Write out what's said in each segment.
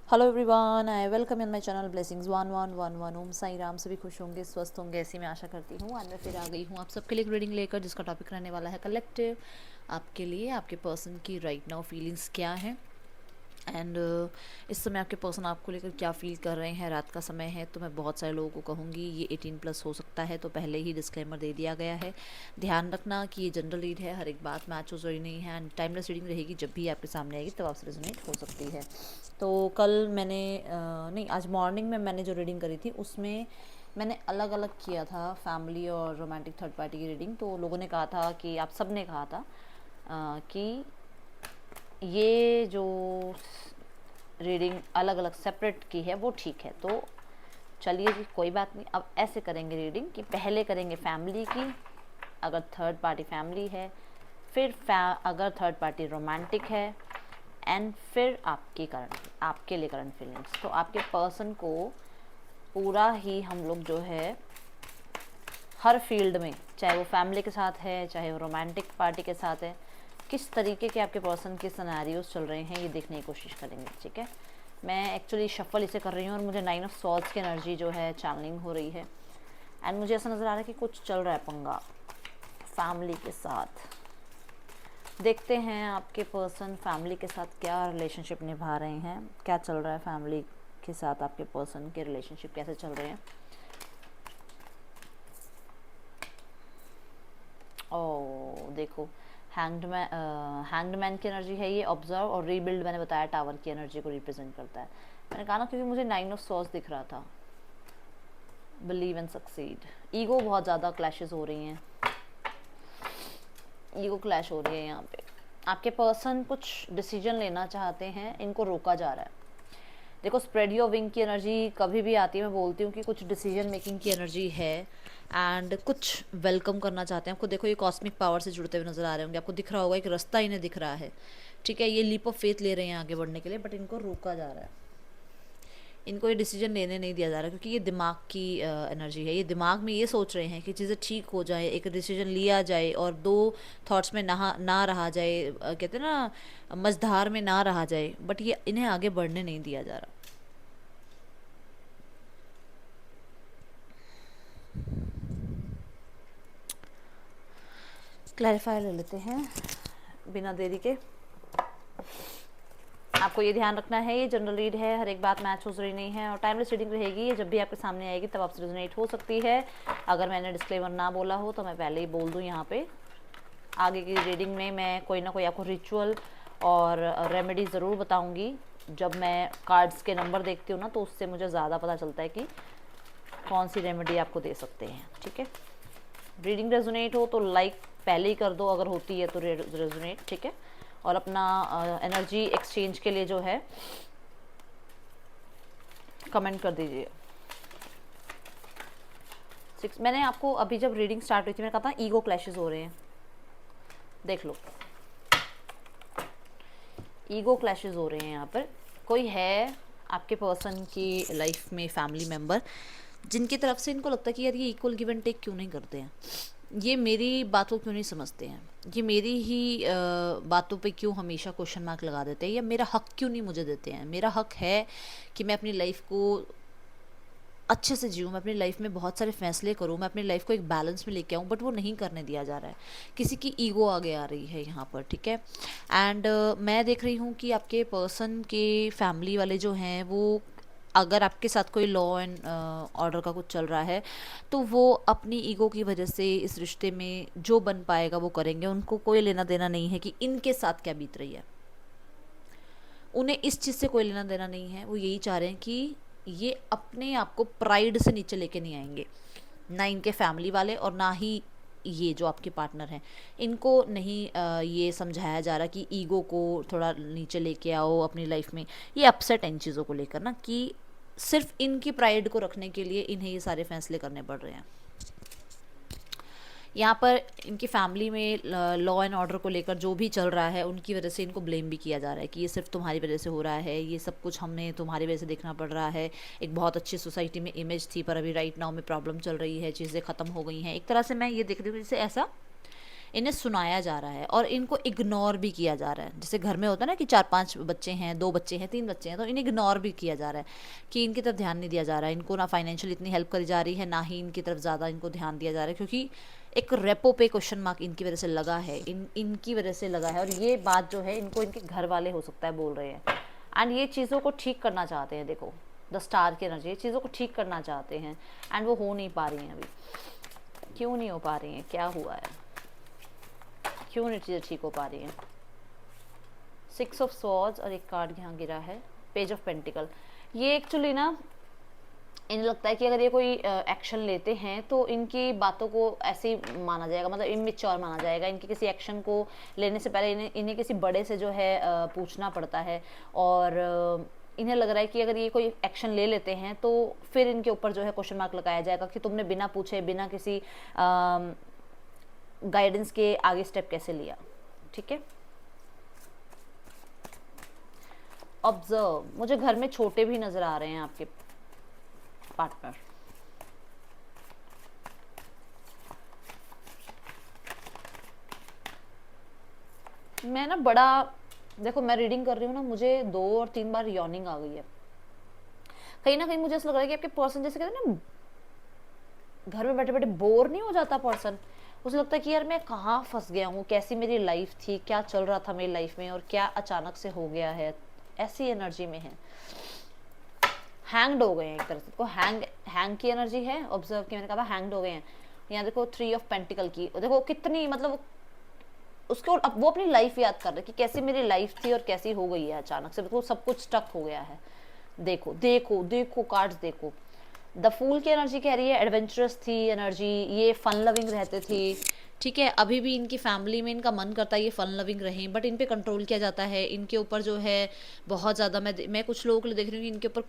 Hello everyone, I welcome in my channel blessings 1111। ओम साई राम। सभी खुश होंगे, स्वस्थ होंगे, ऐसी मैं आशा करती हूँ। आज मैं फिर आ गई हूँ आप सबके लिए एक रीडिंग लेकर, जिसका टॉपिक रहने वाला है कलेक्टिव। आपके लिए आपके पर्सन की राइट नाउ फीलिंग्स क्या है एंड इस समय आपके पर्सन आपको लेकर क्या फ़ील कर रहे हैं। रात का समय है तो मैं बहुत सारे लोगों को कहूँगी ये 18+ हो सकता है, तो पहले ही डिस्क्लेमर दे दिया गया है। ध्यान रखना कि ये जनरल रीड है, हर एक बात मैच हो रही नहीं है एंड टाइमलेस रीडिंग रहेगी। जब भी आपके सामने आएगी तब आपसे रेजोनेट हो सकती है। तो कल मैंने नहीं, आज मॉर्निंग में मैंने जो रीडिंग करी थी उसमें मैंने अलग अलग किया था फैमिली और रोमांटिक थर्ड पार्टी की रीडिंग। तो लोगों ने कहा था कि आप सब ने कहा था कि ये जो रीडिंग अलग अलग सेपरेट की है वो ठीक है। तो चलिए जी, कोई बात नहीं। अब ऐसे करेंगे रीडिंग कि पहले करेंगे फैमिली की, अगर थर्ड पार्टी फैमिली है, फिर अगर थर्ड पार्टी रोमांटिक है, एंड फिर आपके लिए करंट फीलिंग्स। तो आपके पर्सन को पूरा ही हम लोग जो है हर फील्ड में, चाहे वो फैमिली के साथ है चाहे वो रोमांटिक पार्टी के साथ है, किस तरीके के आपके पर्सन के सिनेरियोस चल रहे हैं ये देखने की कोशिश करेंगे। ठीक है, मैं एक्चुअली शफल इसे कर रही हूँ और मुझे 9 ऑफ सॉर्ड्स की एनर्जी जो है चैनलिंग हो रही है एंड मुझे ऐसा नज़र आ रहा है कि कुछ चल रहा है पंगा फैमिली के साथ। देखते हैं आपके पर्सन फैमिली के साथ क्या रिलेशनशिप निभा रहे हैं, क्या चल रहा है फैमिली के साथ, आपके पर्सन के रिलेशनशिप कैसे चल रहे हैं। ओ देखो, हैंग्ड मैन की एनर्जी है ये। ऑब्जर्व और रीबिल्ड मैंने बताया टावर की एनर्जी को रिप्रेजेंट करता है। मैंने कहा ना, क्योंकि मुझे 9 ऑफ सॉर्ड्स दिख रहा था। Believe and succeed. ईगो बहुत ज़्यादा क्लैशेस हो रही हैं, ईगो क्लैश हो रही है यहाँ पे। आपके पर्सन कुछ डिसीजन लेना चाहते हैं, इनको रोका जा रहा है। देखो, स्प्रेड योर विंग की एनर्जी कभी भी आती है, मैं बोलती हूँ कि कुछ डिसीजन मेकिंग की एनर्जी है एंड कुछ वेलकम करना चाहते हैं। आपको देखो, ये कॉस्मिक पावर से जुड़ते हुए नजर आ रहे होंगे। आपको दिख रहा होगा एक रास्ता इन्हें दिख रहा है। ठीक है, ये लीप ऑफ फेथ ले रहे हैं आगे बढ़ने के लिए, बट इनको रोका जा रहा है। इनको ये डिसीजन लेने नहीं दिया जा रहा, क्योंकि ये दिमाग की एनर्जी है। ये दिमाग में ये सोच रहे हैं कि चीज़ें ठीक हो जाए, एक डिसीजन लिया जाए और दो थॉट्स में ना रहा जाए, कहते हैं ना, मझधार में ना रहा जाए, बट ये इन्हें आगे बढ़ने नहीं दिया जा रहा। क्लैरिफायर ले लेते हैं बिना देरी के। आपको ये ध्यान रखना है, ये जनरल रीड है, हर एक बात मैच हो रही नहीं है और टाइमलेस रीडिंग रहेगी। ये जब भी आपके सामने आएगी तब आपसे रेजोनेट हो सकती है। अगर मैंने डिस्क्लेमर ना बोला हो तो मैं पहले ही बोल दूँ यहाँ पे। आगे की रीडिंग में मैं कोई ना कोई आपको रिचुअल और रेमेडी ज़रूर बताऊँगी। जब मैं कार्ड्स के नंबर देखती हूँ ना, तो उससे मुझे ज़्यादा पता चलता है कि कौन सी रेमेडी आपको दे सकते हैं। ठीक है, रीडिंग रेजोनेट हो तो लाइक पहले ही कर दो, अगर होती है तो रेजोनेट। ठीक है, और अपना एनर्जी एक्सचेंज के लिए जो है कमेंट कर दीजिए। 6, मैंने आपको अभी जब रीडिंग स्टार्ट हुई थी मैंने कहा था ईगो क्लैशेस हो रहे हैं। देख लो, ईगो क्लैशेस हो रहे हैं यहाँ पर। कोई है आपके पर्सन की लाइफ में फैमिली मेम्बर जिनकी तरफ से इनको लगता है कि यार ये इक्वल गिव एंड टेक क्यों नहीं करते हैं, ये मेरी बातों क्यों नहीं समझते हैं, ये मेरी ही बातों पे क्यों हमेशा क्वेश्चन मार्क लगा देते हैं, या मेरा हक क्यों नहीं मुझे देते हैं। मेरा हक है कि मैं अपनी लाइफ को अच्छे से जीऊँ, मैं अपनी लाइफ में बहुत सारे फैसले करूँ, मैं अपनी लाइफ को एक बैलेंस में लेके आऊँ, बट वो नहीं करने दिया जा रहा है। किसी की ईगो आगे आ रही है यहाँ पर। ठीक है, एंड मैं देख रही हूँ कि आपके पर्सन के फैमिली वाले जो हैं वो, अगर आपके साथ कोई लॉ एंड ऑर्डर का कुछ चल रहा है तो वो अपनी ईगो की वजह से इस रिश्ते में जो बन पाएगा वो करेंगे। उनको कोई लेना देना नहीं है कि इनके साथ क्या बीत रही है, उन्हें इस चीज़ से कोई लेना देना नहीं है। वो यही चाह रहे हैं कि ये अपने आप को प्राइड से नीचे लेके नहीं आएंगे, ना इनके फैमिली वाले और ना ही ये जो आपके पार्टनर हैं। इनको नहीं ये समझाया जा रहा कि ईगो को थोड़ा नीचे लेके आओ अपनी लाइफ में। ये अपसेट इन चीज़ों को लेकर ना, कि सिर्फ इनकी प्राइड को रखने के लिए इन्हें ये सारे फैसले करने पड़ रहे हैं। यहाँ पर इनकी फैमिली में लॉ एंड ऑर्डर को लेकर जो भी चल रहा है उनकी वजह से इनको ब्लेम भी किया जा रहा है कि ये सिर्फ तुम्हारी वजह से हो रहा है, ये सब कुछ हमने तुम्हारी वजह से देखना पड़ रहा है। एक बहुत अच्छी सोसाइटी में इमेज थी, पर अभी राइट नाउ में प्रॉब्लम चल रही है, चीज़ें ख़त्म हो गई हैं। एक तरह से मैं ये देख रही हूँ जैसे ऐसा इन्हें सुनाया जा रहा है और इनको इग्नोर भी किया जा रहा है। जैसे घर में होता है ना कि 4-5 बच्चे हैं, 2 बच्चे हैं, 3 बच्चे हैं, तो इन्हें इग्नोर भी किया जा रहा है कि इनकी तरफ ध्यान नहीं दिया जा रहा है। इनको ना फाइनेंशियल इतनी हेल्प करी जा रही है, ना ही इनकी तरफ ज़्यादा इनको ध्यान दिया जा रहा है, क्योंकि एक रेपो पे क्वेश्चन मार्क इनकी वजह से लगा है, इनकी वजह से लगा है। और ये बात जो है इनको इनके घर वाले हो सकता है बोल रहे हैं, एंड ये चीज़ों को ठीक करना चाहते हैं। देखो द स्टार की एनर्जी, ये चीज़ों को ठीक करना चाहते हैं एंड वो हो नहीं पा रही हैं अभी। क्यों नहीं हो पा रही हैं, क्या हुआ है, क्यों नहीं चीज़ें ठीक हो पा रही हैं? 6 ऑफ स्वॉर्ड्स और एक कार्ड यहाँ गिरा है, पेज ऑफ पेंटिकल। ये एक्चुअली ना इन्हें लगता है कि अगर ये कोई एक्शन लेते हैं तो इनकी बातों को ऐसे ही माना जाएगा, मतलब इमेच्योर माना जाएगा। इनके किसी एक्शन को लेने से पहले इन्हें किसी बड़े से जो है पूछना पड़ता है, और इन्हें लग रहा है कि अगर ये कोई एक्शन ले लेते हैं तो फिर इनके ऊपर जो है क्वेश्चन मार्क लगाया जाएगा कि तुमने बिना पूछे, बिना किसी गाइडेंस के आगे स्टेप कैसे लिया। ठीक है, ऑब्जर्व, मुझे घर में छोटे भी नजर आ रहे हैं आपके पार्टनर। मैं ना बड़ा, देखो मैं रीडिंग कर रही हूँ ना, मुझे 2 और 3 बार यॉर्निंग आ गई है। कहीं ना कहीं मुझे ऐसा लग रहा है कि आपके पर्सन, जैसे कहते हैं ना घर में बैठे बैठे बोर नहीं हो जाता पर्सन, उसे लगता है कि यार मैं कहाँ फंस गया हूँ, कैसी मेरी लाइफ थी, क्या चल रहा था मेरी लाइफ में और क्या अचानक से हो गया है। ऐसी एनर्जी में है, हैंग्ड हो गए हैं एक तरह से। को हैंग की एनर्जी है, ऑब्जर्व की, मैंने कहा हैंग्ड हो गए हैं। यहाँ देखो 3 ऑफ पेंटिकल की, देखो कितनी, मतलब उसको अब वो अपनी लाइफ याद कर रहे कि कैसी मेरी लाइफ थी और कैसी हो गई है अचानक से, बिल्कुल सब कुछ स्टक हो गया है। देखो देखो देखो कार्ड्स देखो, द फूल की एनर्जी कह रही है एडवेंचरस थी एनर्जी, ये फन लविंग रहते थे। ठीक है, अभी भी इनकी फैमिली में इनका मन करता है ये फन लविंग रहें, बट इन पे कंट्रोल किया जाता है। इनके ऊपर जो है बहुत ज़्यादा, मैं कुछ लोगों के लिए देख रही हूँ कि इनके ऊपर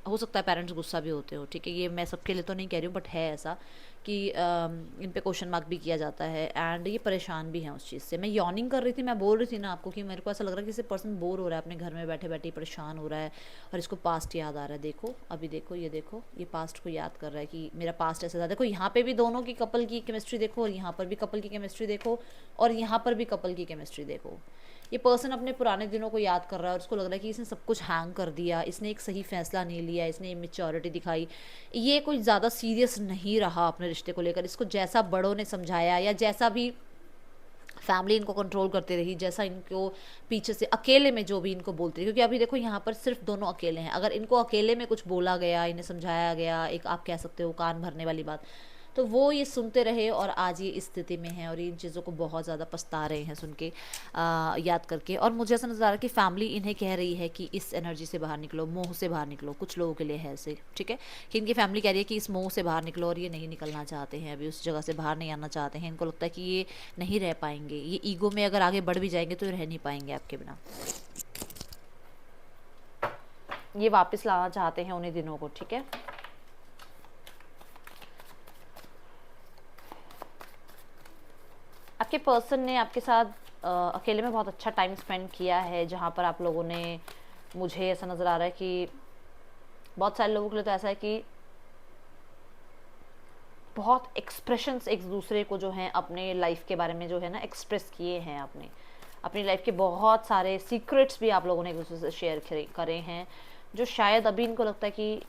हो सकता है पेरेंट्स गुस्सा भी होते हो। ठीक है, ये मैं सबके लिए तो नहीं कह रही हूँ, बट है ऐसा कि इन पे क्वेश्चन मार्क भी किया जाता है एंड ये परेशान भी हैं उस चीज़ से। मैं यॉर्निंग कर रही थी, मैं बोल रही थी ना आपको कि मेरे को ऐसा लग रहा है कि किसी पर्सन बोर हो रहा है अपने घर में बैठे बैठे, परेशान हो रहा है और इसको पास्ट याद आ रहा है। देखो अभी देखो, ये पास्ट को याद कर रहा है कि मेरा पास्ट ऐसा था। देखो यहाँ पे भी दोनों की कपल की केमिस्ट्री देखो, और यहाँ पर भी कपल की केमिस्ट्री देखो, और यहाँ पर भी कपल की केमिस्ट्री देखो। ये पर्सन अपने पुराने दिनों को याद कर रहा है और उसको लग रहा है कि इसने सब कुछ हैंग कर दिया, इसने एक सही फैसला नहीं लिया, इसने इमेच्योरिटी दिखाई, ये कोई ज़्यादा सीरियस नहीं रहा अपने रिश्ते को लेकर। इसको जैसा बड़ों ने समझाया या जैसा भी फैमिली इनको कंट्रोल करती रही, जैसा इनको पीछे से अकेले में जो भी इनको बोलती रही, क्योंकि अभी देखो यहाँ पर सिर्फ दोनों अकेले हैं। अगर इनको अकेले में कुछ बोला गया, इन्हें समझाया गया, एक आप कह सकते हो कान भरने वाली बात, तो वो ये सुनते रहे और आज ये इस स्थिति में हैं और इन चीज़ों को बहुत ज़्यादा पछता रहे हैं सुन के, याद करके। और मुझे ऐसा नज़र आ रहा है कि फैमिली इन्हें कह रही है कि इस एनर्जी से बाहर निकलो, मोह से बाहर निकलो। कुछ लोगों के लिए है ऐसे, ठीक है, कि इनकी फैमिली कह रही है कि इस मोह से बाहर निकलो, और ये नहीं निकलना चाहते हैं, अभी उस जगह से बाहर नहीं आना चाहते हैं। इनको लगता है कि ये नहीं रह पाएंगे, ये ईगो में अगर आगे बढ़ भी जाएंगे तो रह नहीं पाएंगे आपके बिना। ये वापस लाना चाहते हैं उन्हीं दिनों को। ठीक है, आपके पर्सन ने आपके साथ अकेले में बहुत अच्छा टाइम स्पेंड किया है, जहाँ पर आप लोगों ने, मुझे ऐसा नज़र आ रहा है कि बहुत सारे लोगों के लिए तो ऐसा है कि बहुत एक्सप्रेशंस एक दूसरे को जो हैं अपने लाइफ के बारे में जो है ना एक्सप्रेस किए हैं, अपनी लाइफ के बहुत सारे सीक्रेट्स भी आप लोगों ने एक दूसरे से शेयर करे हैं, जो शायद अभी इनको लगता है कि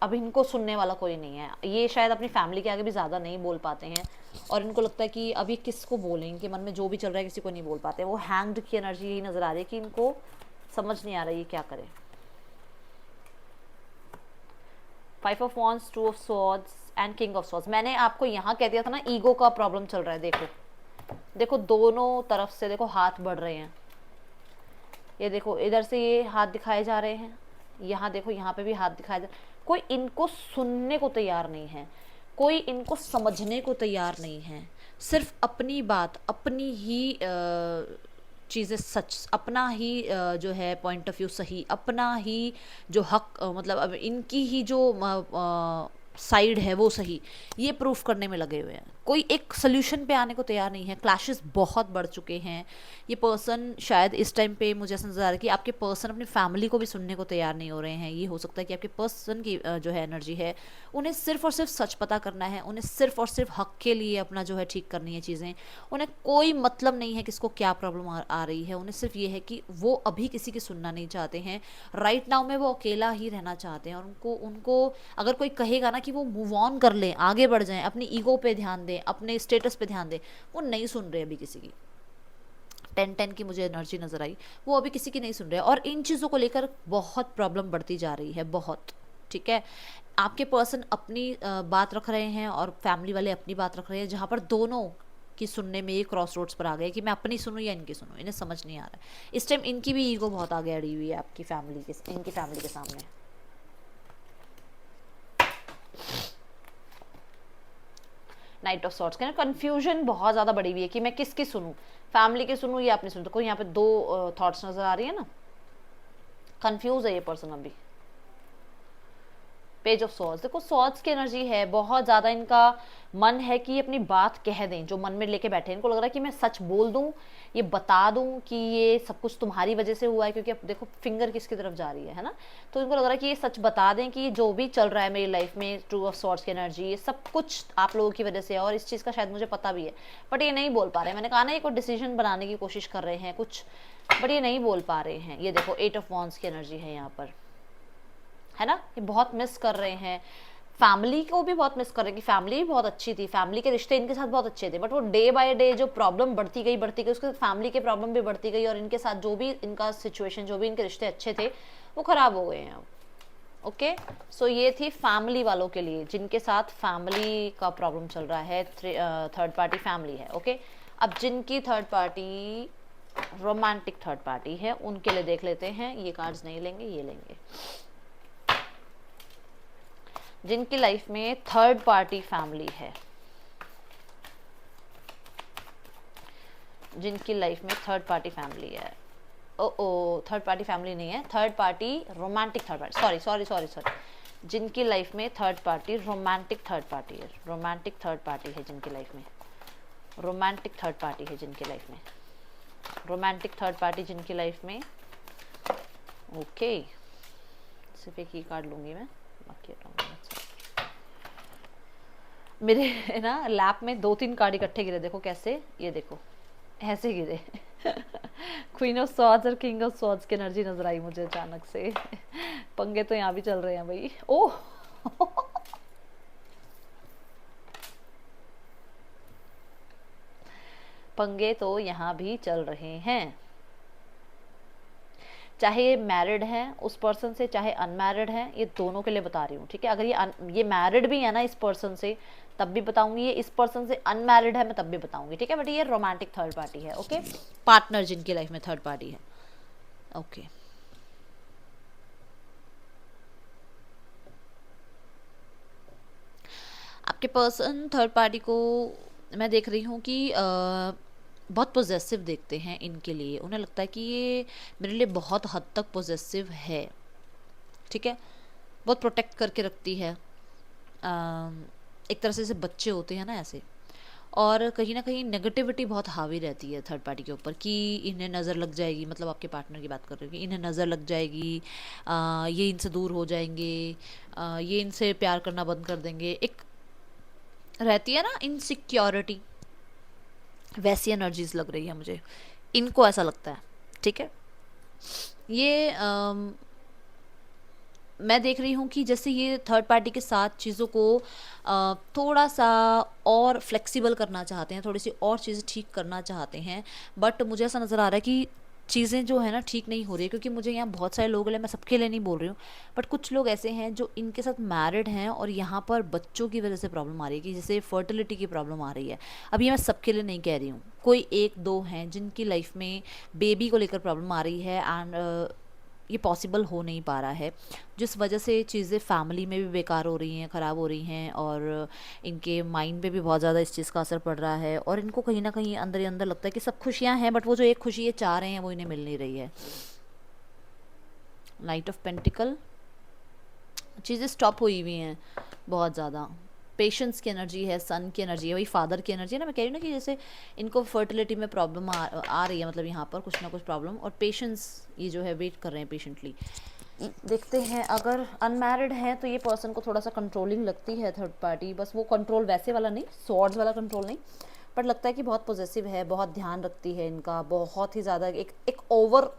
अभी इनको सुनने वाला कोई नहीं है। ये शायद अपनी फैमिली के आगे भी ज़्यादा नहीं बोल पाते हैं और इनको लगता है कि अभी किसको बोलेंगे, मन में जो भी चल रहा है किसी को नहीं बोल पाते। वो हैंग्ड की एनर्जी यही नज़र आ रही है कि इनको समझ नहीं आ रही है क्या करें। 5 of wands, 2 of swords and king of swords. मैंने आपको यहाँ कह दिया था ना ईगो का प्रॉब्लम चल रहा है। देखो दोनों तरफ से देखो हाथ बढ़ रहे हैं। ये देखो इधर से ये हाथ दिखाए जा रहे हैं, यहाँ देखो यहाँ पे भी हाथ दिखाए जा, कोई इनको सुनने को तैयार नहीं है, कोई इनको समझने को तैयार नहीं है। सिर्फ अपनी बात, अपनी ही चीज़ें सच, अपना ही जो है पॉइंट ऑफ व्यू सही, अपना ही जो हक, मतलब अब इनकी ही जो साइड है वो सही, ये प्रूफ करने में लगे हुए हैं, कोई एक सोल्यूशन पे आने को तैयार नहीं है। क्लैशेस बहुत बढ़ चुके हैं। ये पर्सन शायद इस टाइम पे मुझे ऐसा नज़र आ रहा है कि आपके पर्सन अपनी फैमिली को भी सुनने को तैयार नहीं हो रहे हैं। ये हो सकता है कि आपके पर्सन की जो है एनर्जी है, उन्हें सिर्फ और सिर्फ सच पता करना है, उन्हें सिर्फ और सिर्फ हक के लिए अपना जो है ठीक करनी है चीज़ें। उन्हें कोई मतलब नहीं है किसको क्या प्रॉब्लम आ रही है, उन्हें सिर्फ ये है कि वो अभी किसी की सुनना नहीं चाहते हैं। राइट नाउ में वो अकेला ही रहना चाहते हैं, और उनको उनको अगर कोई कहेगा ना कि वो मूव ऑन कर लें, आगे बढ़ जाएं, अपनी ईगो पे ध्यान दें, अपने स्टेटस पे ध्यान दें, वो नहीं सुन रहे अभी किसी की। 10-10 की मुझे एनर्जी नज़र आई, वो अभी किसी की नहीं सुन रहे, और इन चीज़ों को लेकर बहुत प्रॉब्लम बढ़ती जा रही है, बहुत। ठीक है, आपके पर्सन अपनी बात रख रहे हैं और फैमिली वाले अपनी बात रख रहे हैं, जहाँ पर दोनों की सुनने में ये क्रॉस रोड्स पर आ गए कि मैं अपनी सुनूं या इनकी सुनूं, इन्हें समझ नहीं आ रहा है। इस टाइम इनकी भी ईगो बहुत आगे अड़ी हुई है आपकी फैमिली के, इनकी फैमिली के सामने। नाइट ऑफ सॉर्ट्स का कंफ्यूजन बहुत ज़्यादा बढ़ी हुई है कि मैं किसकी सुनूं, फैमिली की सुनूं या अपनी सुनूं। तो कोई यहाँ पे दो थॉट्स नज़र आ रही है ना, कंफ्यूज है ये पर्सन अभी। पेज ऑफ सॉर्ड्स, देखो सॉर्ड्स की एनर्जी है, बहुत ज़्यादा इनका मन है कि अपनी बात कह दें, जो मन में लेके बैठे हैं। इनको लग रहा है कि मैं सच बोल दूं, ये बता दूं कि ये सब कुछ तुम्हारी वजह से हुआ है, क्योंकि अब देखो फिंगर किसकी तरफ जा रही है ना। तो इनको लग रहा है कि ये सच बता दें कि जो भी चल रहा है मेरी लाइफ में, टू ऑफ सॉर्ड्स की एनर्जी, ये सब कुछ आप लोगों की वजह से है, और इस चीज़ का शायद मुझे पता भी है, बट ये नहीं बोल पा रहे हैं। मैंने कहा ना, ये कोई डिसीजन बनाने की कोशिश कर रहे हैं कुछ, बट ये नहीं बोल पा रहे हैं। ये देखो 8 ऑफ वॉन्ड्स की एनर्जी है यहाँ पर, है ना। ये बहुत मिस कर रहे हैं, फैमिली को भी बहुत मिस कर रहे हैं, कि फैमिली भी बहुत अच्छी थी, फैमिली के रिश्ते इनके साथ बहुत अच्छे थे, बट वो डे बाय डे जो प्रॉब्लम बढ़ती गई उसके साथ फैमिली के प्रॉब्लम भी बढ़ती गई, और इनके साथ जो भी इनका सिचुएशन, जो भी इनके रिश्ते अच्छे थे, वो खराब हो गए हैं। ओके, सो ये थी फैमिली वालों के लिए, जिनके साथ फैमिली का प्रॉब्लम चल रहा है, थर्ड पार्टी फैमिली है। ओके, अब जिनकी third party romantic third party है, उनके लिए देख लेते हैं। ये कार्ड्स नहीं लेंगे, ये लेंगे। जिनकी लाइफ में थर्ड पार्टी फैमिली है, जिनकी लाइफ में थर्ड पार्टी फैमिली है, ओ थर्ड पार्टी फैमिली नहीं है, third party romantic third party, sorry, जिनकी लाइफ में third party romantic third party है, रोमांटिक थर्ड पार्टी है जिनकी लाइफ में, रोमांटिक थर्ड पार्टी है जिनकी लाइफ में, रोमांटिक थर्ड पार्टी जिनकी लाइफ में। ओके, सिर्फ एक ही कार्ड लूंगी मैं, बाकी मेरे ना लैप में 2-3 कार्ड इकट्ठे गिरे, देखो कैसे, ये देखो ऐसे गिरे। क्वीन ऑफ सॉर्ड्स और किंग ऑफ सॉर्ड्स की एनर्जी नजर आई मुझे अचानक से। पंगे तो यहाँ भी चल रहे हैं भाई। ओह पंगे तो यहाँ भी चल रहे हैं, चाहे ये मैरिड है उस पर्सन से, चाहे अनमैरिड है, ये दोनों के लिए बता रही हूँ। ठीक है, अगर ये मैरिड भी है ना इस पर्सन से, तब भी बताऊंगी, ये इस पर्सन से अनमैरिड है मैं तब भी बताऊंगी। ठीक है, बट ये रोमांटिक थर्ड पार्टी है। ओके, पार्टनर जिनकी लाइफ में थर्ड पार्टी है। ओके, आपके पर्सन थर्ड पार्टी को मैं देख रही हूँ कि बहुत पॉजेसिव देखते हैं इनके लिए, उन्हें लगता है कि ये मेरे लिए बहुत हद तक पॉजेसिव है। ठीक है, बहुत प्रोटेक्ट करके रखती है, एक तरह से जैसे बच्चे होते हैं ना ऐसे। और कहीं ना कहीं नेगेटिविटी बहुत हावी रहती है थर्ड पार्टी के ऊपर, कि इन्हें नज़र लग जाएगी, मतलब आपके पार्टनर की बात कर रही हूँ, कि इन्हें नज़र लग जाएगी, ये इनसे दूर हो जाएंगे, ये इनसे प्यार करना बंद कर देंगे। एक रहती है ना इनसिक्योरिटी, वैसी एनर्जीज लग रही है मुझे, इनको ऐसा लगता है। ठीक है, ये मैं देख रही हूँ कि जैसे ये थर्ड पार्टी के साथ चीज़ों को थोड़ा सा और फ्लेक्सिबल करना चाहते हैं, थोड़ी सी और चीज़ें ठीक करना चाहते हैं, बट मुझे ऐसा नज़र आ रहा है कि चीज़ें जो है ना ठीक नहीं हो रही है। क्योंकि मुझे यहाँ बहुत सारे लोग हैं, मैं सबके लिए नहीं बोल रही हूँ, बट कुछ लोग ऐसे हैं जो इनके साथ मैरिड हैं और यहाँ पर बच्चों की वजह से प्रॉब्लम आ रही है, कि जैसे फर्टिलिटी की प्रॉब्लम आ रही है। अभी मैं सबके लिए नहीं कह रही हूँ, कोई 1-2 हैं जिनकी लाइफ में बेबी को लेकर प्रॉब्लम आ रही है, एंड ये पॉसिबल हो नहीं पा रहा है, जिस वजह से चीज़ें फैमिली में भी बेकार हो रही हैं, ख़राब हो रही हैं, और इनके माइंड पे भी बहुत ज़्यादा इस चीज़ का असर पड़ रहा है। और इनको कहीं ना कहीं अंदर ही अंदर लगता है कि सब खुशियां हैं, बट वो जो एक खुशी ये चाह रहे हैं वो इन्हें मिल नहीं रही है। नाइट ऑफ पेंटिकल, चीज़ें स्टॉप हुई हुई हैं, बहुत ज़्यादा पेशेंस की एनर्जी है, सन की एनर्जी है, वही फादर की एनर्जी है ना। मैं कह रही हूँ ना कि जैसे इनको फर्टिलिटी में प्रॉब्लम आ रही है, मतलब यहाँ पर कुछ ना कुछ प्रॉब्लम, और पेशेंस ये जो है वेट कर रहे हैं पेशेंटली। देखते हैं अगर अनमैरिड है तो ये पर्सन को थोड़ा सा कंट्रोलिंग लगती है थर्ड पार्टी, बस वो कंट्रोल वैसे वाला नहीं, स्वॉर्ड्स वाला कंट्रोल नहीं, पर लगता है कि बहुत पॉजेसिव है, बहुत ध्यान रखती है इनका, बहुत ही ज़्यादा एक ओवर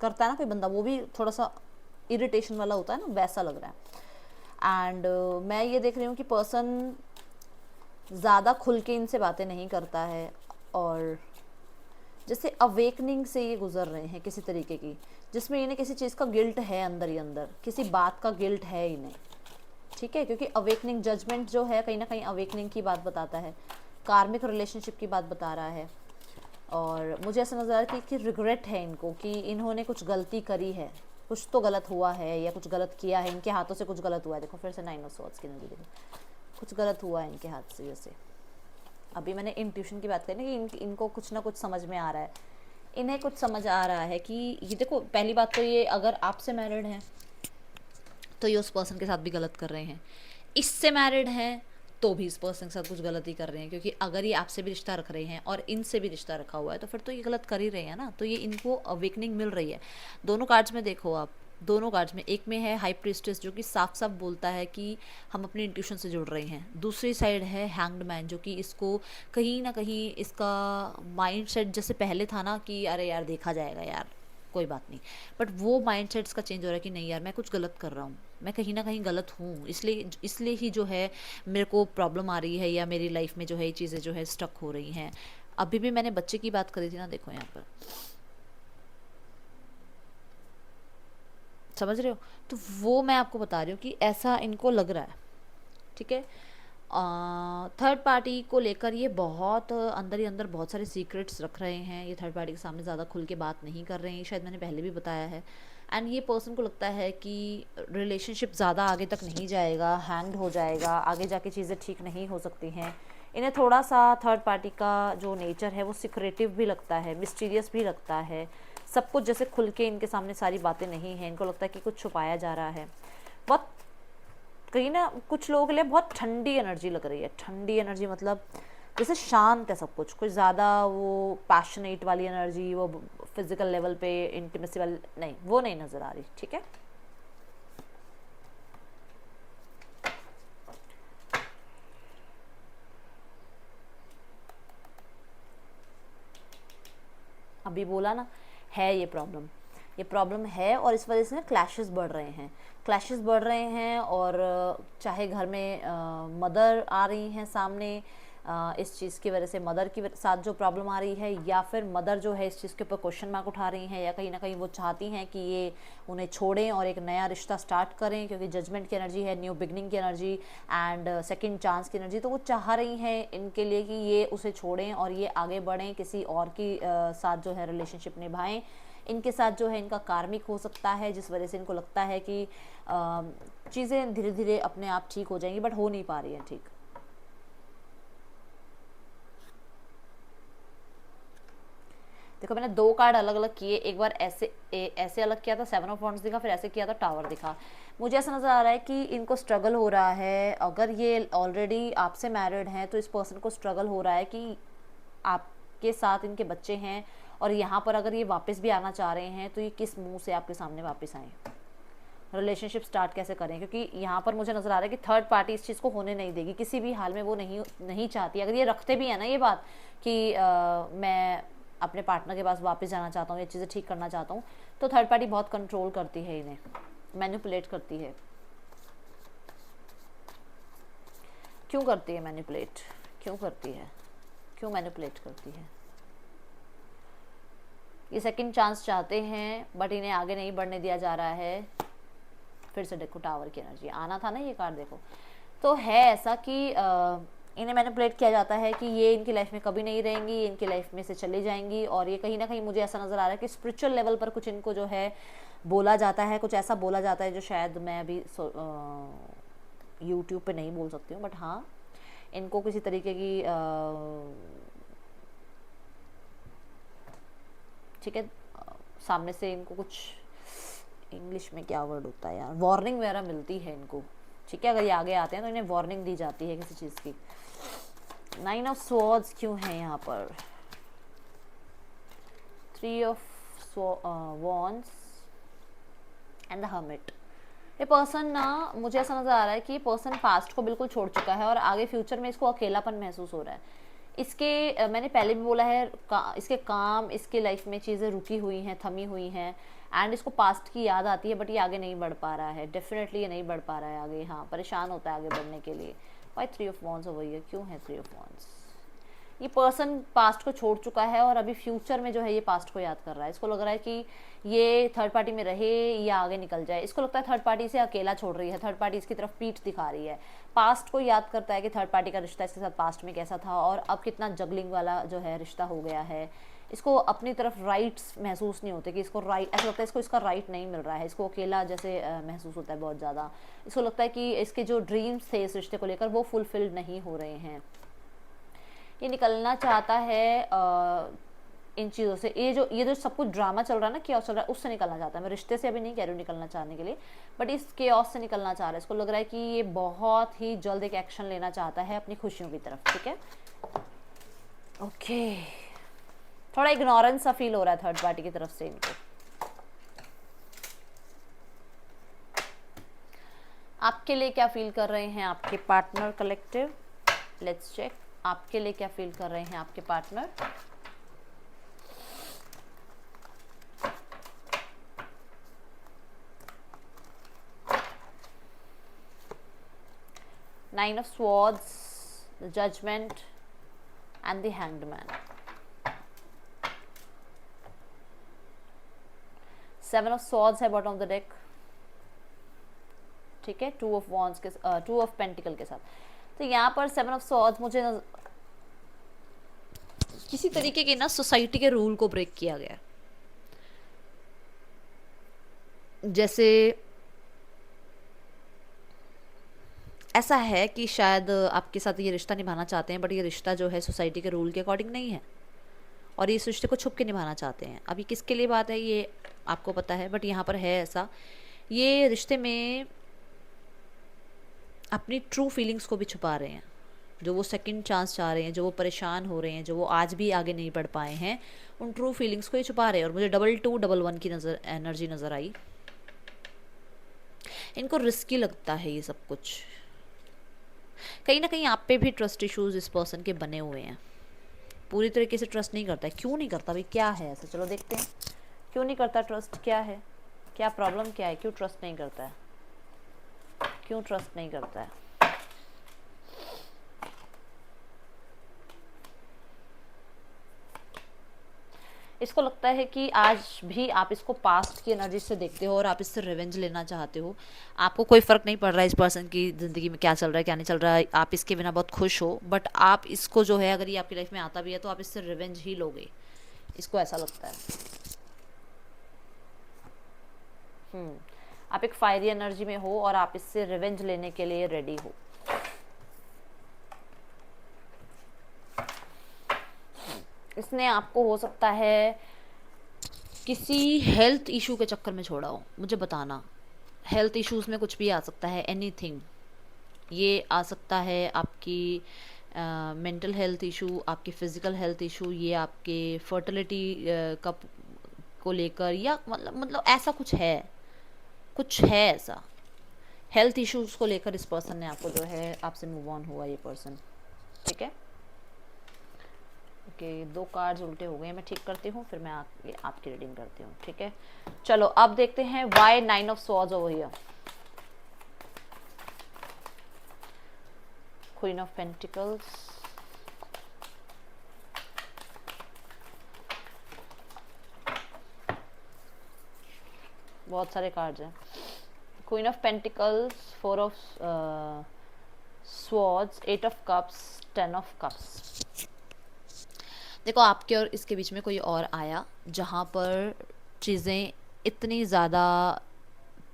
करता है ना कोई बंदा, वो भी थोड़ा सा इरिटेशन वाला होता है ना, वैसा लग रहा है। एंड मैं ये देख रही हूँ कि पर्सन ज़्यादा खुल के इनसे बातें नहीं करता है, और जैसे अवेकनिंग से ये गुजर रहे हैं किसी तरीके की, जिसमें इन्हें किसी चीज़ का गिल्ट है अंदर ही अंदर, किसी बात का गिल्ट है इन्हें, ठीक है, क्योंकि अवेकनिंग जजमेंट जो है कहीं ना कहीं अवेकनिंग की बात बताता है, कार्मिक रिलेशनशिप की बात बता रहा है। और मुझे ऐसा नज़र आ रहा है कि रिग्रेट है इनको, कि इन्होंने कुछ गलती करी है, कुछ तो गलत हुआ है या कुछ गलत किया है, इनके हाथों से कुछ गलत हुआ है। देखो फिर से 9 ऑफ स्वॉर्ड्स की एनर्जी, देखो कुछ गलत हुआ है इनके हाथ से। जैसे अभी मैंने इंट्यूशन की बात करी ना कि इनको कुछ ना कुछ समझ में आ रहा है, इन्हें कुछ समझ आ रहा है कि ये देखो, पहली बात तो ये अगर आपसे मैरिड है तो ये उस पर्सन के साथ भी गलत कर रहे हैं, इससे मैरिड हैं तो भी इस पर्सन के साथ कुछ गलत ही कर रहे हैं, क्योंकि अगर ये आपसे भी रिश्ता रख रहे हैं और इनसे भी रिश्ता रखा हुआ है तो फिर तो ये गलत कर ही रहे हैं ना। तो ये इनको अवेकनिंग मिल रही है। दोनों कार्ड्स में देखो आप, दोनों कार्ड्स में एक में है हाई प्रीस्टेस जो कि साफ साफ बोलता है कि हम अपनी इंट्यूशन से जुड़ रहे हैं, दूसरी साइड है हैंग्ड मैन जो कि इसको कहीं ना कहीं इसका माइंड सेट जैसे पहले था ना कि अरे यार देखा जाएगा यार कोई बात नहीं, बट वो माइंड सेट्स का चेंज हो रहा है कि नहीं यार मैं कुछ गलत कर रहा हूँ, मैं कहीं ना कहीं गलत हूँ, इसलिए ही जो है मेरे को प्रॉब्लम आ रही है, या मेरी लाइफ में जो है ये चीज़ें जो है स्टक हो रही हैं। अभी भी मैंने बच्चे की बात करी थी ना, देखो यहाँ पर, समझ रहे हो, तो वो मैं आपको बता रही हूँ कि ऐसा इनको लग रहा है, ठीक है। थर्ड पार्टी को लेकर ये बहुत अंदर ही अंदर बहुत सारे सीक्रेट्स रख रहे हैं, ये थर्ड पार्टी के सामने ज़्यादा खुल के बात नहीं कर रहे हैं, शायद मैंने पहले भी बताया है। एंड ये पर्सन को लगता है कि रिलेशनशिप ज़्यादा आगे तक नहीं जाएगा, हैंग्ड हो जाएगा, आगे जाके चीज़ें ठीक नहीं हो सकती हैं। इन्हें थोड़ा सा थर्ड पार्टी का जो नेचर है वो सिक्रेटिव भी लगता है, मिस्टीरियस भी लगता है, सब कुछ जैसे खुल के इनके सामने सारी बातें नहीं हैं, इनको लगता है कि कुछ छुपाया जा रहा है। बहुत कहीं ना कुछ लोगों के लिए बहुत ठंडी एनर्जी लग रही है, ठंडी एनर्जी मतलब जैसे शांत है सब कुछ, कुछ ज़्यादा वो पैशनेट वाली एनर्जी, वो फिजिकल लेवल पे इंटीमेसी वाली नहीं, वो नहीं नज़र आ रही, ठीक है। अभी बोला ना, है ये प्रॉब्लम है, और इस वजह से ना क्लैशेस बढ़ रहे हैं, क्लैशेस बढ़ रहे हैं। और चाहे घर में मदर आ रही हैं सामने, इस चीज़ की वजह से मदर के साथ जो प्रॉब्लम आ रही है, या फिर मदर जो है इस चीज़ के ऊपर क्वेश्चन मार्क उठा रही हैं, या कहीं ना कहीं वो चाहती हैं कि ये उन्हें छोड़ें और एक नया रिश्ता स्टार्ट करें, क्योंकि जजमेंट की एनर्जी है, न्यू बिगनिंग की एनर्जी एंड सेकंड चांस की एनर्जी, तो वो चाह रही हैं इनके लिए कि ये उसे छोड़ें और ये आगे बढ़ें, किसी और की साथ जो है रिलेशनशिप निभाएं। इनके साथ जो है इनका कार्मिक हो सकता है, जिस वजह से इनको लगता है कि चीज़ें धीरे धीरे अपने आप ठीक हो जाएंगी, बट हो नहीं पा रही है ठीक। देखो मैंने दो कार्ड अलग अलग किए, एक बार ऐसे अलग किया था, 7 ऑफ वॉन्ड्स दिखा, फिर ऐसे किया था टावर दिखा। मुझे ऐसा नज़र आ रहा है कि इनको स्ट्रगल हो रहा है, अगर ये ऑलरेडी आपसे मैरिड हैं तो इस पर्सन को स्ट्रगल हो रहा है कि आपके साथ इनके बच्चे हैं, और यहाँ पर अगर ये वापस भी आना चाह रहे हैं तो ये किस मुंह से आपके सामने वापस आएँ, रिलेशनशिप स्टार्ट कैसे करें, क्योंकि यहाँ पर मुझे नज़र आ रहा है कि थर्ड पार्टी इस चीज़ को होने नहीं देगी किसी भी हाल में, वो नहीं चाहती। अगर ये रखते भी है ना ये बात कि मैं अपने पार्टनर के पास वापस जाना चाहता हूँ, ये चीज़ें ठीक करना चाहता हूँ, तो थर्ड पार्टी बहुत कंट्रोल करती है इन्हें, मैनिपुलेट करती है। क्यों करती है मैनिपुलेट, क्यों करती है, क्यों मैनिपुलेट करती है? ये सेकंड चांस चाहते हैं बट इन्हें आगे नहीं बढ़ने दिया जा रहा है। फिर से देखो टावर की एनर्जी आना था ना ये कार्ड, देखो तो है ऐसा कि इन्हें मैनिपुलेट किया जाता है कि ये इनकी लाइफ में कभी नहीं रहेंगी, ये इनकी लाइफ में से चली जाएंगी, और ये कहीं ना कहीं मुझे ऐसा नज़र आ रहा है कि स्पिरिचुअल लेवल पर कुछ इनको जो है बोला जाता है, कुछ ऐसा बोला जाता है जो शायद मैं अभी यूट्यूब पे नहीं बोल सकती हूँ, बट हाँ इनको किसी तरीके की ठीक है, सामने से इनको कुछ, इंग्लिश में क्या वर्ड होता है यार, वार्निंग वगैरह मिलती है इनको, ठीक है, अगर ये आगे आते हैं तो इन्हें वार्निंग दी जाती है किसी चीज़ की। 9 ऑफ स्वॉर्ड्स क्यों है यहाँ पर? 3 of wands and the hermit. ये पर्सन ना, मुझे ऐसा नज़र आ रहा है कि ये पर्सन पास्ट को बिल्कुल छोड़ चुका है और आगे फ्यूचर में इसको अकेलापन महसूस हो रहा है। इसके मैंने पहले भी बोला है, इसके काम, इसके लाइफ में चीज़ें रुकी हुई हैं, थमी हुई हैं, एंड इसको पास्ट की याद आती है, बट ये आगे नहीं बढ़ पा रहा है। डेफिनेटली ये नहीं बढ़ पा रहा है आगे, हाँ परेशान होता है आगे बढ़ने के लिए। Why 3 of wands over here? क्यों है 3 ऑफ वॉन्ड्स? ये पर्सन पास्ट को छोड़ चुका है और अभी फ्यूचर में जो है ये पास्ट को याद कर रहा है। इसको लग रहा है कि ये थर्ड पार्टी में रहे या आगे निकल जाए। इसको लगता है थर्ड पार्टी से अकेला छोड़ रही है, थर्ड पार्टी इसकी तरफ पीठ दिखा रही है। पास्ट को याद करता है कि थर्ड पार्टी का रिश्ता इसके साथ पास्ट में कैसा था और अब कितना जगलिंग वाला जो है रिश्ता हो गया है। इसको अपनी तरफ राइट्स महसूस नहीं होते कि इसको राइट, ऐसा लगता है इसको इसका राइट नहीं मिल रहा है। इसको अकेला जैसे महसूस होता है बहुत ज़्यादा। इसको लगता है कि इसके जो ड्रीम्स थे इस रिश्ते को लेकर वो फुलफिल्ड नहीं हो रहे हैं। ये निकलना चाहता है इन चीज़ों से। ये जो सब कुछ ड्रामा चल रहा है ना, केओस चल रहा है, उससे निकलना चाहता है। मैं रिश्ते से अभी नहीं कह रही हूँ निकलना चाहने के लिए, बट इस केओस से निकलना चाह रहा है। इसको लग रहा है कि ये बहुत ही जल्द एक एक्शन लेना चाहता है अपनी खुशियों की तरफ। ठीक है, ओके। थोड़ा इग्नोरेंस सा फील हो रहा है थर्ड पार्टी की तरफ से इनको। आपके लिए क्या फील कर रहे हैं आपके पार्टनर कलेक्टिव? लेट्स चेक, आपके लिए क्या फील कर रहे हैं आपके partner? Nine of Swords, the Judgment and the Hanged Man. 7 of Swords है bottom of the deck, ठीक है, 2 of Wands के 2 of Pentacle के साथ। तो यहाँ पर 7 of Swords मुझे किसी तरीके के ना सोसाइटी के रूल को ब्रेक किया गया। जैसे ऐसा है कि शायद आपके साथ ये रिश्ता निभाना चाहते हैं, बट ये रिश्ता जो है सोसाइटी के रूल के अकॉर्डिंग नहीं है और ये इस रिश्ते को छुप के निभाना चाहते हैं। अभी किसके लिए बात है ये आपको पता है, बट यहाँ पर है ऐसा, ये रिश्ते में अपनी ट्रू फीलिंग्स को भी छुपा रहे हैं। जो वो सेकंड चांस चाह रहे हैं, जो वो परेशान हो रहे हैं, जो वो आज भी आगे नहीं बढ़ पाए हैं, उन ट्रू फीलिंग्स को ये छुपा रहे हैं। और मुझे 2211 की एनर्जी नज़र आई। इनको रिस्की लगता है ये सब कुछ। कहीं ना कहीं आप पे भी ट्रस्ट इश्यूज इस पर्सन के बने हुए हैं। पूरी तरीके से ट्रस्ट नहीं करता है। क्यों नहीं करता भाई, क्या है ऐसा? चलो देखते हैं क्यों नहीं करता ट्रस्ट। क्या है, क्या प्रॉब्लम क्या है, क्यों ट्रस्ट नहीं करता है, क्यों ट्रस्ट नहीं करता है? इसको लगता है कि आज भी आप इसको पास्ट की एनर्जी से देखते हो और आप इससे रिवेंज लेना चाहते हो। आपको कोई फ़र्क नहीं पड़ रहा है इस पर्सन की ज़िंदगी में क्या चल रहा है क्या नहीं चल रहा है, आप इसके बिना बहुत खुश हो, बट आप इसको जो है, अगर ये आपकी लाइफ में आता भी है तो आप इससे रिवेंज ही लोगे, इसको ऐसा लगता है। आप एक फायरी एनर्जी में हो और आप इससे रिवेंज लेने के लिए रेडी हो। इसने आपको हो सकता है किसी हेल्थ इशू के चक्कर में छोड़ा हो। मुझे बताना, हेल्थ इश्यूज़ में कुछ भी आ सकता है, एनीथिंग। ये आ सकता है आपकी मेंटल हेल्थ इशू, आपकी फ़िज़िकल हेल्थ इशू, ये आपके फर्टिलिटी का को लेकर, या मतलब ऐसा कुछ है ऐसा हेल्थ इश्यूज़ को लेकर इस पर्सन ने आपको जो है आपसे मूव ऑन हुआ ये पर्सन। ठीक है, ओके। 2 कार्ड्स उल्टे हो गए हैं, मैं ठीक करती हूँ, फिर मैं आपकी रीडिंग करती हूँ। ठीक है, चलो अब देखते हैं why 9 of swords over here. Queen of pentacles, बहुत सारे कार्ड्स हैं। Queen of pentacles, 4 of swords, 8 of cups, 10 of cups. देखो, आपके और इसके बीच में कोई और आया जहाँ पर चीज़ें इतनी ज़्यादा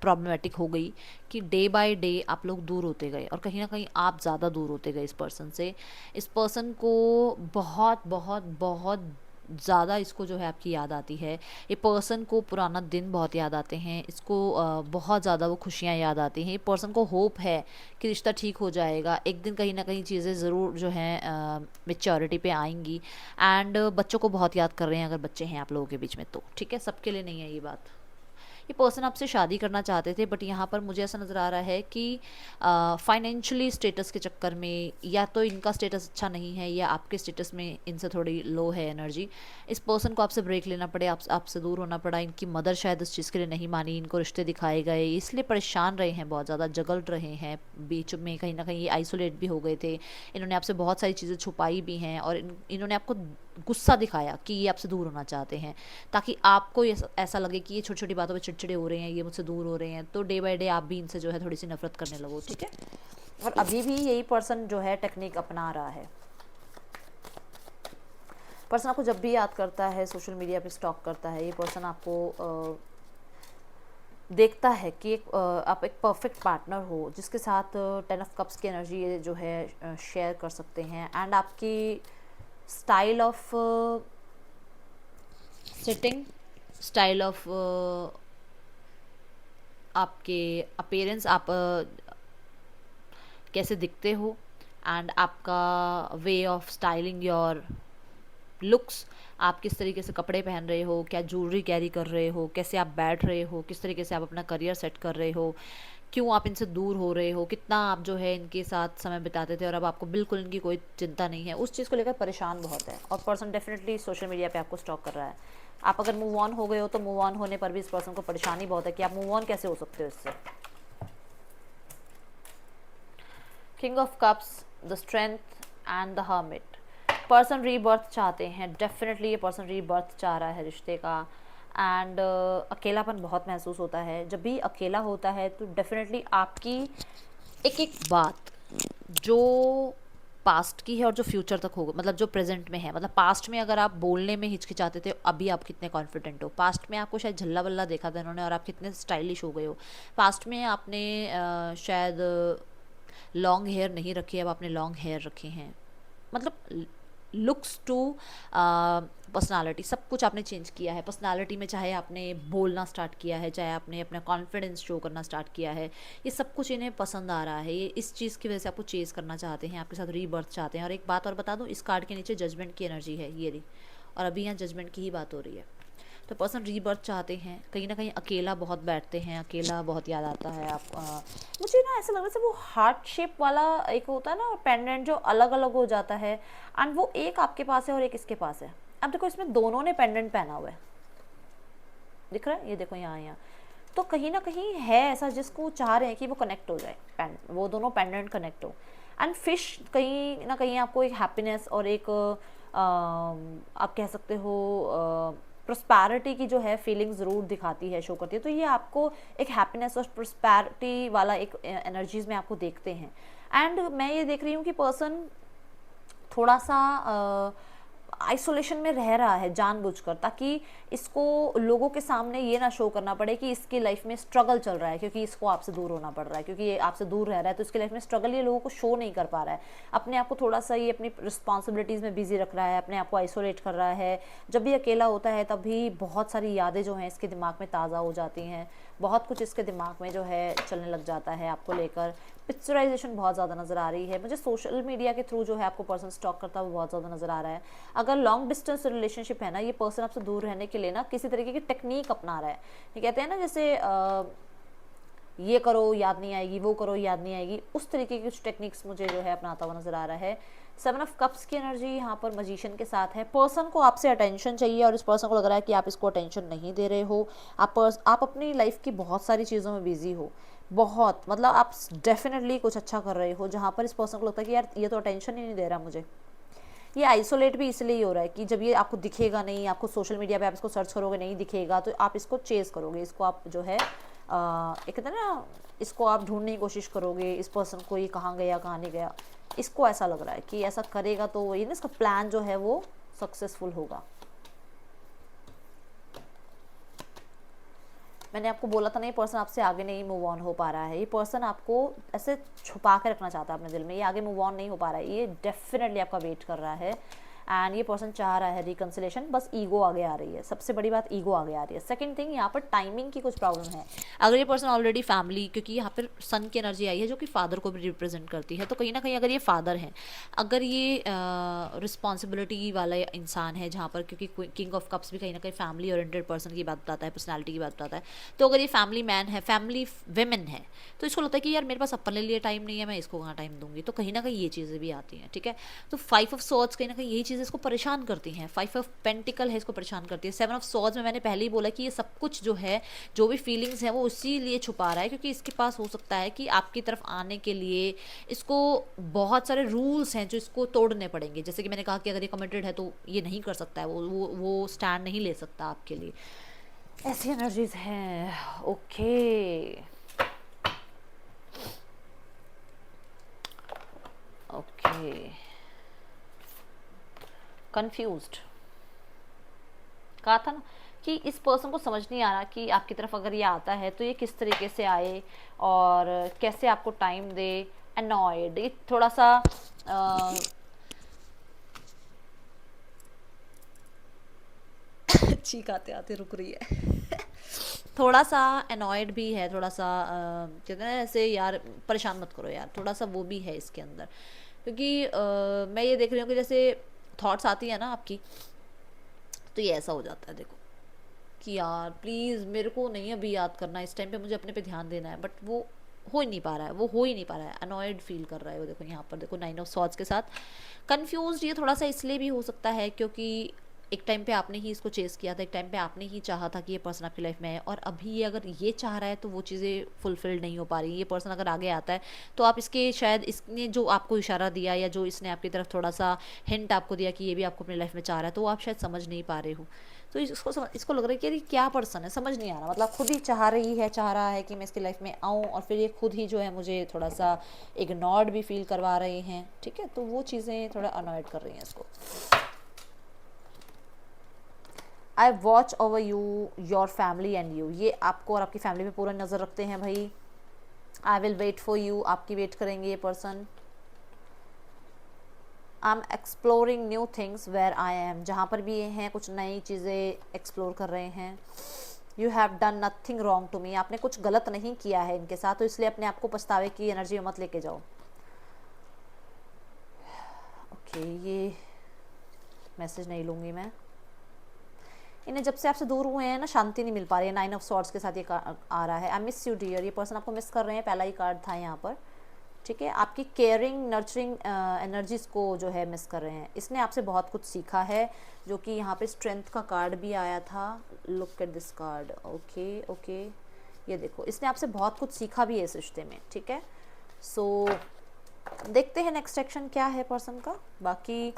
प्रॉब्लमेटिक हो गई कि डे बाय डे आप लोग दूर होते गए और कहीं ना कहीं आप ज़्यादा दूर होते गए इस पर्सन से। इस पर्सन को बहुत बहुत बहुत ज़्यादा इसको जो है आपकी याद आती है। ये पर्सन को पुराना दिन बहुत याद आते हैं, इसको बहुत ज़्यादा वो खुशियाँ याद आती हैं। ये पर्सन को होप है कि रिश्ता ठीक हो जाएगा, एक दिन कहीं ना कहीं चीज़ें ज़रूर जो हैं मेच्योरिटी पे आएंगी। एंड बच्चों को बहुत याद कर रहे हैं, अगर बच्चे हैं आप लोगों के बीच में तो ठीक है, सबके लिए नहीं है ये बात। ये पर्सन आपसे शादी करना चाहते थे, बट यहाँ पर मुझे ऐसा नज़र आ रहा है कि फाइनेंशियली स्टेटस के चक्कर में, या तो इनका स्टेटस अच्छा नहीं है या आपके स्टेटस में इनसे थोड़ी लो है एनर्जी, इस पर्सन को आपसे ब्रेक लेना पड़े, आपसे दूर होना पड़ा। इनकी मदर शायद उस चीज़ के लिए नहीं मानी, इनको रिश्ते दिखाए गए, इसलिए परेशान रहे हैं, बहुत ज़्यादा जगल रहे हैं बीच में, कहीं ना कहीं ये आइसोलेट भी हो गए थे। इन्होंने आपसे बहुत सारी चीज़ें छुपाई भी हैं, और इन्होंने आपको गुस्सा दिखाया कि ये आपसे दूर होना चाहते हैं, ताकि आपको ऐसा लगे कि ये छोटी छोटी बातों पे चिड़चिड़े हो रहे हैं, ये मुझसे दूर हो रहे हैं, तो डे बाय डे आप भी इनसे जो है थोड़ी सी नफरत करने लगो, ठीक है। और अभी भी यही पर्सन जो है टेक्निक अपना रहा है। पर्सन आपको जब भी याद करता है, सोशल मीडिया पे स्टॉक करता है, ये पर्सन आपको देखता है कि आप एक परफेक्ट पार्टनर हो, जिसके साथ 10 ऑफ कप्स की एनर्जी जो है शेयर कर सकते हैं। एंड आपकी style of sitting, style of आपके अपीयरेंस, आप कैसे दिखते हो, एंड आपका way of styling your looks, आप किस तरीके से कपड़े पहन रहे हो, क्या ज्वेलरी कैरी कर रहे हो, कैसे आप बैठ रहे हो, किस तरीके से आप अपना करियर सेट कर रहे हो, क्यों आप इनसे दूर हो रहे हो, कितना आप जो है इनके साथ समय बिताते थे और अब आपको बिल्कुल इनकी कोई चिंता नहीं है, उस चीज़ को लेकर परेशान बहुत है। और पर्सन डेफिनेटली सोशल मीडिया पे आपको स्टॉक कर रहा है। आप अगर मूव ऑन हो गए हो तो मूव ऑन होने पर भी इस पर्सन को परेशानी बहुत है कि आप मूव ऑन कैसे हो सकते हो इससे। King of cups, the strength and the hermit. Person rebirth चाहते हैं, डेफिनेटली ये पर्सन रीबर्थ चाह रहा है रिश्ते का। एंड अकेलापन बहुत महसूस होता है। जब भी अकेला होता है तो डेफिनेटली आपकी एक एक बात जो पास्ट की है और जो फ्यूचर तक होगा, मतलब जो प्रेजेंट में है, मतलब पास्ट में अगर आप बोलने में हिचकिचाते थे, अभी आप कितने कॉन्फिडेंट हो। पास्ट में आपको शायद झल्ला बल्ला देखा था इन्होंने और आप कितने स्टाइलिश हो गए हो। पास्ट में आपने शायद लॉन्ग हेयर नहीं रखे, अब आपने लॉन्ग हेयर रखे हैं। मतलब लुक्स टू पर्सनालिटी, सब कुछ आपने चेंज किया है पर्सनालिटी में। चाहे आपने बोलना स्टार्ट किया है, चाहे आपने अपना कॉन्फिडेंस शो करना स्टार्ट किया है, ये सब कुछ इन्हें पसंद आ रहा है। ये इस चीज़ की वजह से आपको चेज़ करना चाहते हैं, आपके साथ रीबर्थ चाहते हैं। और एक बात और बता दूँ, इस कार्ड के नीचे जजमेंट की एनर्जी है ये रही, और अभी यहाँ जजमेंट की ही बात हो रही है। तो पर्सन रीबर्थ चाहते हैं, कहीं ना कहीं अकेला बहुत बैठते हैं, अकेला बहुत याद आता है। आप मुझे ना ऐसा लग रहा है वो हार्ट शेप वाला एक होता है ना पेंडेंट, जो अलग अलग हो जाता है, एंड वो एक आपके पास है और एक इसके पास है। अब देखो इसमें दोनों ने पेंडेंट पहना हुआ है, दिख रहा है, ये देखो यहाँ यहाँ। तो कहीं ना कहीं है ऐसा जिसको चाह रहे हैं कि वो कनेक्ट हो जाए, वो दोनों पेंडेंट कनेक्ट हो। एंड फिश कहीं ना कहीं आपको एक हैप्पीनेस और एक आप कह सकते हो प्रोस्पैरिटी की जो है फीलिंग ज़रूर दिखाती है, शो करती है। तो ये आपको एक हैप्पीनेस और प्रोस्पैरिटी वाला एक एनर्जीज में आपको देखते हैं। एंड मैं ये देख रही हूँ कि पर्सन थोड़ा सा आइसोलेशन में रह रहा है जानबूझकर, ताकि इसको लोगों के सामने ये ना शो करना पड़े कि इसकी लाइफ में स्ट्रगल चल रहा है, क्योंकि इसको आपसे दूर होना पड़ रहा है, क्योंकि ये आपसे दूर रह रहा है तो इसकी लाइफ में स्ट्रगल ये लोगों को शो नहीं कर पा रहा है। अपने आप को थोड़ा सा ये अपनी रिस्पॉन्सिबिलिटीज़ में बिजी रख रहा है, अपने आप को आइसोलेट कर रहा है। जब भी अकेला होता है तभी बहुत सारी यादें जो हैं इसके दिमाग में ताज़ा हो जाती हैं, बहुत कुछ इसके दिमाग में जो है चलने लग जाता है आपको लेकर। पिक्चराइजेशन बहुत ज़्यादा नज़र आ रही है मुझे, सोशल मीडिया के थ्रू जो है आपको पर्सन स्टॉक करता हुआ बहुत ज़्यादा नज़र आ रहा है। अगर लॉन्ग डिस्टेंस रिलेशनशिप है ना, ये पर्सन आपसे दूर रहने के लिए ना किसी तरीके की टेक्निक अपना रहा है। ये कहते हैं ना जैसे ये करो याद नहीं आएगी, वो करो याद नहीं आएगी, उस तरीके की कुछ टेक्निक्स मुझे जो है अपनाता हुआ नज़र आ रहा है। 7 ऑफ कप्स की एनर्जी यहाँ पर मजिशियन के साथ है। पर्सन को आपसे अटेंशन चाहिए और इस पर्सन को लग रहा है कि आप इसको अटेंशन नहीं दे रहे हो। आप अपनी लाइफ की बहुत सारी चीज़ों में बिजी हो, बहुत मतलब आप डेफिनेटली कुछ अच्छा कर रहे हो, जहाँ पर इस पर्सन को लगता है कि यार ये तो अटेंशन ही नहीं दे रहा मुझे। ये आइसोलेट भी इसलिए ही हो रहा है कि जब ये आपको दिखेगा नहीं, आपको सोशल मीडिया पे आप इसको सर्च करोगे नहीं दिखेगा, तो आप इसको चेज करोगे, इसको आप जो है एक कहते हैं ना, इसको आप ढूंढने की कोशिश करोगे, इस पर्सन को ये कहाँ गया कहाँ नहीं गया। इसको ऐसा लग रहा है कि ऐसा करेगा तो ये ना इसका प्लान जो है वो सक्सेसफुल होगा। मैंने आपको बोला था ना, ये पर्सन आपसे आगे नहीं मूव ऑन हो पा रहा है। ये पर्सन आपको ऐसे छुपा के रखना चाहता है अपने दिल में, ये आगे मूव ऑन नहीं हो पा रहा है, ये डेफिनेटली आपका वेट कर रहा है। एंड ये पर्सन चाह रहा है रिकन्सिलेशन, बस ईगो आगे आ रही है, सबसे बड़ी बात ईगो आगे आ रही है। सेकंड थिंग, यहाँ पर टाइमिंग की कुछ प्रॉब्लम है। अगर ये पर्सन ऑलरेडी फैमिली, क्योंकि यहाँ पर सन की एनर्जी आई है जो कि फादर को भी रिप्रेजेंट करती है, तो कहीं ना कहीं अगर ये फादर हैं, अगर ये रिस्पॉन्सिबिलिटी वाला इंसान है जहाँ पर, क्योंकि किंग ऑफ कप्स भी कहीं ना कहीं फैमिली ओरिएंटेड पर्सन की बात बताता है, पर्सनैलिटी की बात बताता है, तो अगर ये फैमिली मैन है, फैमिली वेमेन है, तो इसको लगता है कि यार मेरे पास अपने लिए टाइम नहीं है, मैं इसको कहाँ टाइम दूंगी, तो कहीं ना कहीं ये चीज़ें भी आती हैं, ठीक है। तो 5 ऑफ सॉर्ड्स कहीं ना कहीं यही चीज़ें इसको परेशान करती हैं, 5 ऑफ पेंटिकल है इसको परेशान करती है। 7 ऑफ सॉर्ड्स में मैंने पहले ही बोला कि ये सब कुछ जो है, जो भी फीलिंग्स हैं वो उसी लिए छुपा रहा है, क्योंकि इसके पास हो सकता है कि आपकी तरफ आने के लिए इसको बहुत सारे रूल्स हैं जो इसको तोड़ने पड़ेंगे। जैसे कि मैंने कहा कि अगर ये कमिटेड है तो ये नहीं कर सकता है, वो स्टैंड नहीं ले सकता आपके लिए, ऐसी एनर्जीज हैं। ओके ओके, कंफ्यूज्ड कहा था ना कि इस पर्सन को समझ नहीं आ रहा कि आपकी तरफ अगर ये आता है तो ये किस तरीके से आए और कैसे आपको टाइम दे। अनॉयड, ये थोड़ा सा चीख आते आते रुक रही है थोड़ा सा अनॉयड भी है, थोड़ा सा कहते हैं ऐसे यार परेशान मत करो यार, थोड़ा सा वो भी है इसके अंदर, क्योंकि मैं ये देख रही हूँ कि जैसे थॉट्स आती है ना आपकी, तो ये ऐसा हो जाता है देखो कि यार प्लीज़ मेरे को नहीं अभी याद करना, इस टाइम पे मुझे अपने पे ध्यान देना है, बट वो हो ही नहीं पा रहा है, वो हो ही नहीं पा रहा है, अनॉयड फील कर रहा है वो। देखो यहाँ पर देखो 9 ऑफ सॉर्ड्स के साथ कंफ्यूज्ड, ये थोड़ा सा इसलिए भी हो सकता है क्योंकि एक टाइम पे आपने ही इसको चेस किया था, एक टाइम पे आपने ही चाहा था कि ये पर्सन आपकी लाइफ में है, और अभी ये अगर ये चाह रहा है तो वो चीज़ें फुलफिल्ड नहीं हो पा रही। ये पर्सन अगर आगे आता है तो आप इसके शायद इसने जो आपको इशारा दिया या जो इसने आपकी तरफ थोड़ा सा हिंट आपको दिया कि ये भी आपको अपनी लाइफ में चाह रहा है, तो वो आप शायद समझ नहीं पा रहे हो। तो इसको लग रहा है कि यार ये क्या पर्सन है, समझ नहीं आ रहा, मतलब खुद ही चाह रहा है कि मैं इसकी लाइफ में आऊँ, और फिर ये खुद ही जो है मुझे थोड़ा सा इग्नोर्ड भी फील करवा रहे हैं, ठीक है। तो वो चीज़ें थोड़ा अनॉयड कर रही हैं इसको। I watch over you, your family and you, ये आपको और आपकी फैमिली पे पूरा नज़र रखते हैं भाई। I will wait for you, आपकी वेट करेंगे ये person. I am exploring new things where I am, जहाँ पर भी ये हैं कुछ नई चीज़ें एक्सप्लोर कर रहे हैं। You have done nothing wrong to me, आपने कुछ गलत नहीं किया है इनके साथ, तो इसलिए अपने आप को पछतावे की एनर्जी में मत लेके जाओ। ओके, ये मैसेज नहीं लूँगी मैं। इन्हें जब से आपसे दूर हुए हैं ना, शांति नहीं मिल पा रही है। 9 ऑफ सॉर्ड्स के साथ ये आ रहा है। आई मिस यू डियर, ये पर्सन आपको मिस कर रहे हैं, पहला ही कार्ड था यहाँ पर, ठीक है। आपकी केयरिंग नर्चरिंग एनर्जीज को जो है मिस कर रहे हैं। इसने आपसे बहुत कुछ सीखा है, जो कि यहाँ पे स्ट्रेंथ का कार्ड भी आया था। Look at this card. Okay okay, ये देखो इसने आपसे बहुत कुछ सीखा भी है इस रिश्ते में, ठीक है। सो देखते हैं नेक्स्ट एक्शन क्या है पर्सन का। बाकी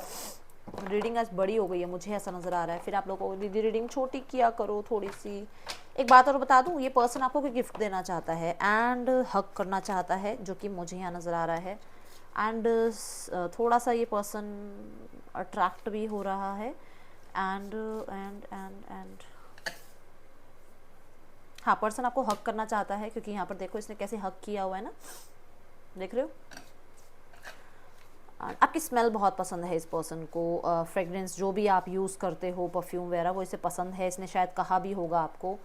रीडिंग आज बड़ी हो गई है, मुझे ऐसा नज़र आ रहा है। फिर आप लोगों को दीदी रीडिंग छोटी किया करो थोड़ी सी। एक बात और बता दूं, ये पर्सन आपको कोई गिफ्ट देना चाहता है एंड हक करना चाहता है, जो कि मुझे यहाँ नज़र आ रहा है। एंड थोड़ा सा ये पर्सन अट्रैक्ट भी हो रहा है। एंड एंड एंड एंड हाँ, पर्सन आपको हक करना चाहता है, क्योंकि यहाँ पर देखो इसने कैसे हक किया हुआ है ना, देख रहे हो। आपकी स्मेल बहुत पसंद है इस पर्सन को। फ्रेगरेंस जो भी आप यूज़ करते हो, परफ्यूम वगैरह, वो इसे पसंद है। इसने शायद कहा भी होगा आपको।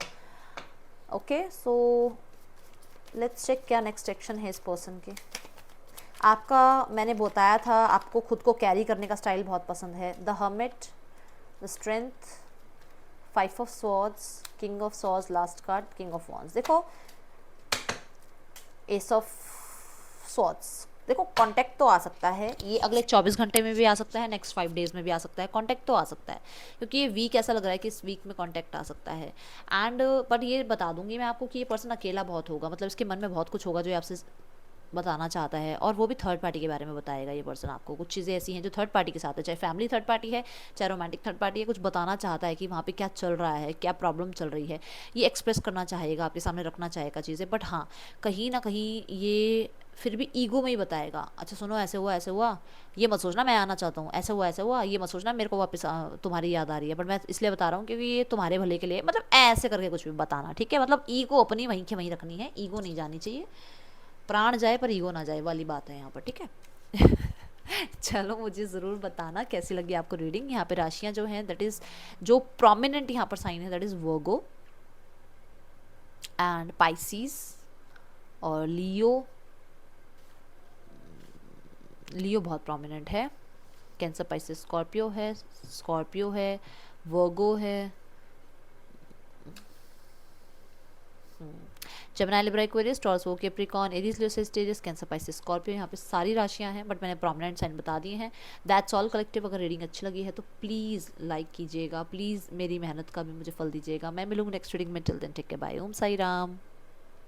ओके, सो लेट्स चेक क्या नेक्स्ट एक्शन है इस पर्सन के। आपका मैंने बताया था, आपको खुद को कैरी करने का स्टाइल बहुत पसंद है। The hermit, the strength, 5 of swords, king of swords, last card king of wands. देखो एस ऑफ स्वॉर्ड्स, देखो कांटेक्ट तो आ सकता है, ये अगले 24 घंटे में भी आ सकता है, नेक्स्ट 5 डेज़ में भी आ सकता है। कांटेक्ट तो आ सकता है, क्योंकि ये वीक ऐसा लग रहा है कि इस वीक में कांटेक्ट आ सकता है। एंड बट ये बता दूंगी मैं आपको कि ये पर्सन अकेला बहुत होगा, मतलब इसके मन में बहुत कुछ होगा जो आपसे बताना चाहता है, और वो भी थर्ड पार्टी के बारे में बताएगा ये पर्सन आपको। कुछ चीज़ें ऐसी हैं जो थर्ड पार्टी के साथ है, चाहे फैमिली थर्ड पार्टी है, चाहे रोमांटिक थर्ड पार्टी है। कुछ बताना चाहता है कि वहाँ पे क्या चल रहा है, क्या प्रॉब्लम चल रही है, ये एक्सप्रेस करना चाहेगा, आपके सामने रखना चाहेगा चीज़ें। बट हाँ, कहीं ना कहीं ये फिर भी ईगो में ही बताएगा। अच्छा सुनो, ऐसे हुआ, ये मत सोचना मैं आना चाहता हूँ, ऐसे हुआ, ये मत सोचना मेरे को वापस तुम्हारी याद आ रही है, बट मैं इसलिए बता रहा हूँ क्योंकि ये तुम्हारे भले के लिए, मतलब ऐसे करके कुछ भी बताना, ठीक है। मतलब ईगो अपनी वहीं के वहीं रखनी है, ईगो नहीं जानी चाहिए। प्राण जाए पर ईगो ना जाए वाली बात है यहाँ पर, ठीक है। चलो मुझे ज़रूर बताना कैसी लगी आपको रीडिंग। यहाँ पे राशियाँ जो हैं दैट इज़ जो प्रोमिनेंट यहाँ पर साइन है that is Virgo and Pisces और लियो। लियो बहुत प्रोमिनेंट है। कैंसर, पाइसिस, स्कॉर्पियो है, वर्गो है, जेमिनी, लिब्रा, एक्वेरियस, टॉरस, वो, कैप्रिकॉर्न, एरीज, लियो, सजिटेरियस, कैंसर, पाइसिस, स्कॉर्पियो। यहाँ पे सारी राशियाँ हैं बट मैंने प्रोमिनेंट साइन बता दिए हैं। That's all collective. अगर रीडिंग अच्छी लगी है तो प्लीज़ लाइक कीजिएगा, प्लीज़ मेरी मेहनत का भी मुझे फल दीजिएगा। मैं मिलूंगी नेक्स्ट रीडिंग में। Till then take care, bye, Om Sai Ram.